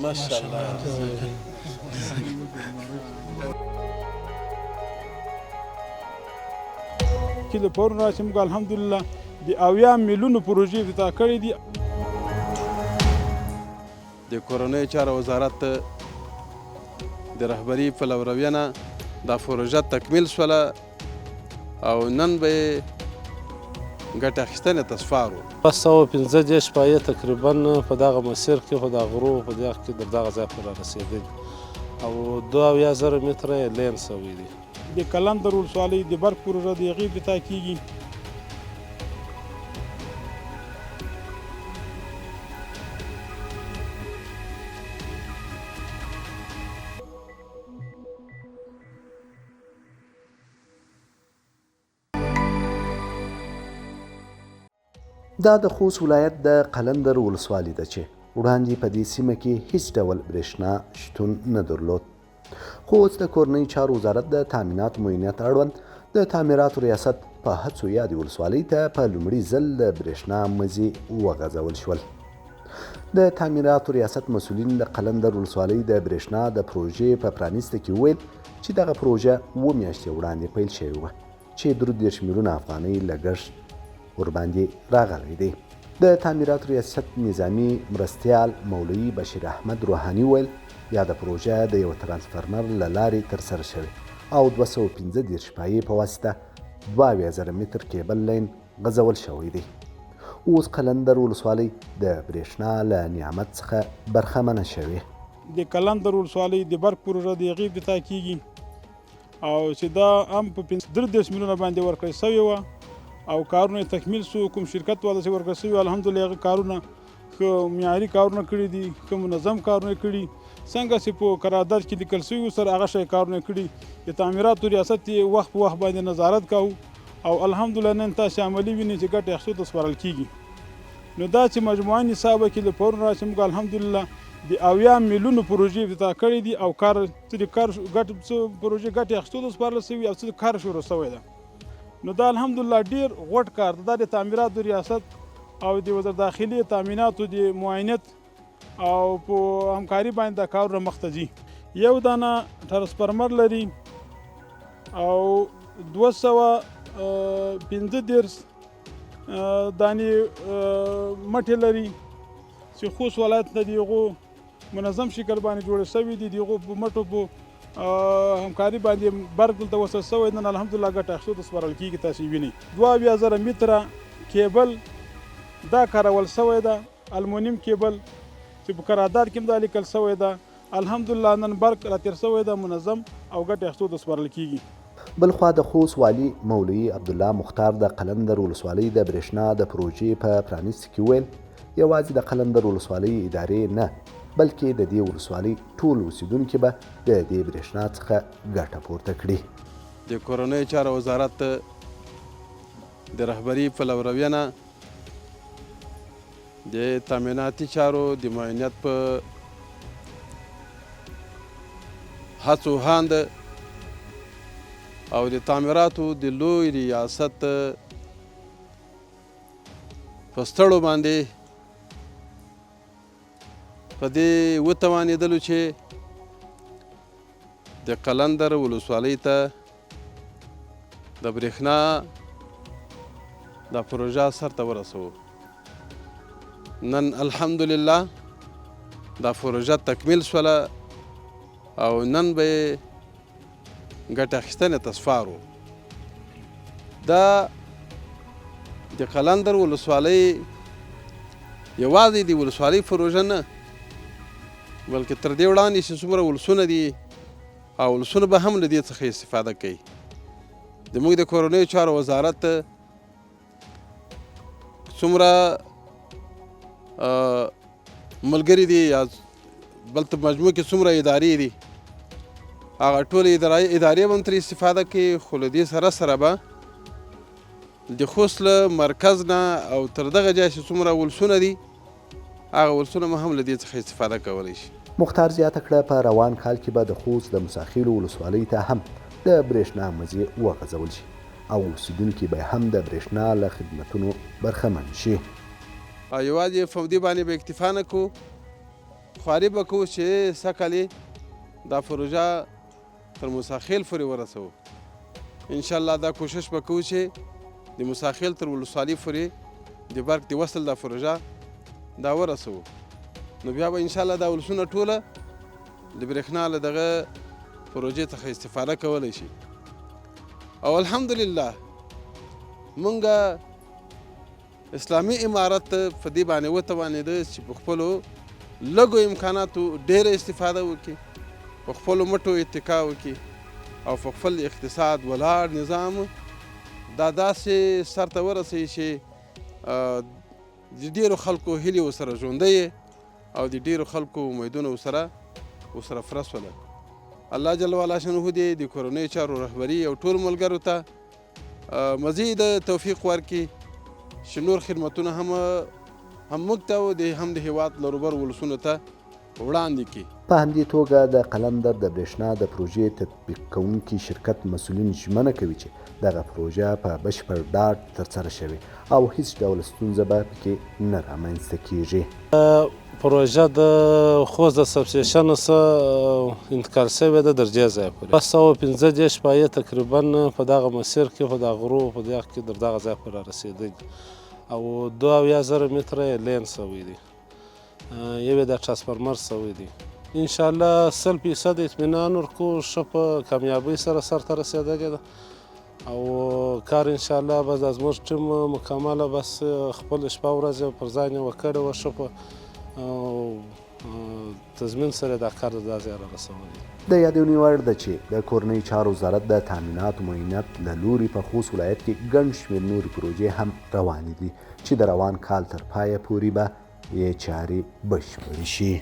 ماشاءالله. چې د پرون راشي موږ الحمدلله د 80 میلیونو پروژې افتتاح کړې دي. د کورنیو چارو وزارت د رهبري په لورویه دا پروژه تکمیل شوله او نن به یې ګټه اخیستنې ته سپار وو. 215 پایې تقریبا په دغه مسیر کې په دغه غرو په دغه کې تر دغه ځای پورې رسېدلي او 2000 متره یې لین شوی دی. د قلندر ولسوالۍ د برق پروژه د هغې افتتاح کیږي. دا د خوست ولایت د قلندر ولسوالۍ ده چې وړاندې په دې سیمه کې هیڅ ډول برېښنا شتون نه درلود. خو اوس د کورنیو چارو وزارت د تامیناتو معاینت اړوند د تعمیراتو ریاست په هڅو یادې ولسوالۍ ته په لومړي ځل د برېښنا مزي وغځول شول. د تعمیراتو ریاست مسؤلین د قلندر ولسوالۍ د برېښنا د پروژې په پرانیسته کې وویل چې دغه پروژه 7 میاشتې وړاندې پیل شوې وه چې 30 میلیونه افغانۍ لګښت ورباندې راغلی دی. د تعمیراتو ریاست نظامی مرستیال مولوي بشیر احمد روحاني ویل یاده پروژه د یو ترانسفرمر له لارې ترسره شوې او 215 پایې په واسطه 2000 متر کیبل لین غځول شوی دی. اوس قلندر ولسوالۍ د برېښنا له نعمت څخه برخمنه شوې. د قلندر ولسوالۍ د برق پروژه د هغې افتتاح کیږي او چې دا هم په 30 میلیونه باندې ورکړل شوې وه او کارونه تکمیل شو. کوم شرکت والا چې ورکړل شوي الحمدلله هغه کارونه ښه معیاري کارونه کړي دي، ښه منظم کارونه کړي. څنګه چې په قرارداد کې لیکل شوي سره هغه شی کارونه کړي. د تعمیراتو ریاست یې وخت په وخت باندې نظارت کوو او الحمدلله نن تاسې عملي وینئ چې ګټې اخیستو ته سپارل کیږي. نو دا چې مجموعي نصابه کې د پرون راشي موږ الحمدلله د 80 میلیونو پروژې افتتاح کړې دي او کار څه پروژې ګټې اخیستو ته سپارل شوي او څه کار شروع شوی ده. نو دا الحمدلله ډیر غوټ کار ده. دا د تعمیراتو ریاست او د وزارت داخلي تامیناتو د معاینت او په همکاري باندې دا کارونه مخته ځي. یو دانه ترانسفرمر لري او 215 دانې مټې لري چې خوست ولایت ته د هغو منظم شکل باندې جوړې شوي دي. د هغو په مټو په همکاري باندې برق دلته وصل شوی. نن الحمدلله ګټه اخیستو ته سپارل کیږي. تاسې وینئ 2000 متره کیبل دا کارول شوی ده، المونیم کیبل چې په قرارداد کې هم دا لیکل شوی ده. الحمدلله نن برق راتېر شوی ده منظم او ګټه اخیستو ته سپارل کیږي. بلخوا د خوست والي مولوي عبدالله مختار د قلندر ولسوالۍ د برېښنا د پروژې په پرانیست کې ویل یوازې د قلندر ولسوالۍ ادارې نه بلکې د دې ولسوالۍ ټول اوسیدونکي به د دې برېښنا څخه ګټه پورته کړي. د کورنیو چارو وزارت د رهبري په لورویه د تامیناتي چارو د معاینت په هڅو هاند او د تعمیراتو د لوی ریاست په ستړو باندې په دې وتوانېدلو چې د قلندر ولسوالۍ ته د برېښنا دا پروژه سرته ورسوو. نن الحمدلله دا پروژه تکمیل شوله او نن به یې ګټه اخیستنې ته سپار وو. دا د قلندر ولسوالۍ یوازې د ولسوالۍ پروژه نه بلکې تر دې وړاندې چې څومره ولسونه دي او ولسونه به هم له دې څخه استفاده کوي. زموږ د کورنیو چارو وزارت څومره ملګري دي یا بلته مجموع کې څومره ادارې دي هغه ټولې ادارې به هم ترې استفاده کوي. خو له دې سره سره به د خوست له مرکز نه او تر دغه ځای چې څومره ولسونه دي هغه ولسونه هم له دې څخه استفاده کولی شي. مختار زیاته کړه په روان کال کې به د خوست د مساخیلو ولسوالۍ ته هم د برېښنا مزي وغځول شي او اوسیدونکي به هم د برېښنا له خدمتونو برخمن شي. او یوازې په دې باندې به اکتفا نه کوو خواري به کوو چې سږ کال دا پروژه تر موساخیل پورې ورسوو. انشاءالله دا کوشش به کوو چې د موساخیل تر ولسوالۍ پورې د برق د وصل دا پروژه دا ورسوو. نو بیا به انشاءالله دا ولسونه ټوله د برېښنا له دغه پروژې څخه استفاده کولی شي. او الحمدلله مونږ اسلامي امارت په دې باندې وتوانېده چې په خپلو لږو امکاناتو ډېره استفاده وکړي، په خپلو مټو اتکا وکړي او په خپل اقتصاد ولاړ نظام دا داسې سر ته ورسوي چې د ډېرو خلکو هیلې ورسره ژوندۍ او د ډېرو خلکو امیدونه ورسره پوره شوله. الله جل وعلا شانه دې د کورنیو چارو رهبري او ټولو ملګرو ته مزید توفیق ورکړي چې نور خدمتونه هم موږ ته او هم د هېواد لروبر ولسونو ته وړاندې کړي. په همدې توګه د قلندر د برېښنا د پروژې تطبیق کوونکي شرکت مسؤلین ژمنه کوي چې دغه پروژه په بشپړ ډاډ ترسره شوې او هیڅ ډول ستونزه به پکې نه رامنځته کیږي. پروژه د خوست د سبسټیشن څخه انتقال شوې ده درجې ځای پورې 215 پایې تقریبا په دغه مسیر کې په دغه غرو په دغه کې در دغه ځای پورې رسېدلي او 22,000 متره یې لین شوی دی، یو یې د ټرانسفارمر شوی دی. انشاءالله 100% اطمینان ورکو ښه په کامیابۍ سره سرته رسېدلې ده او کار انشاءالله به دا زموږ ټیم مکمله بس خپل شپه ورځ پر ځان یې وکړې وه ښه په تضمین سره دا کار دا ځای را رسولی. د یادونې وړ ده چې د کورنۍ چارو وزارت د تامیناتو معاینت له لوري په خوست ولایت کې ګڼ شمېر نورې پروژې هم روانې دي چې د روان کال تر پایه پورې به یې چارې بشپړې شي.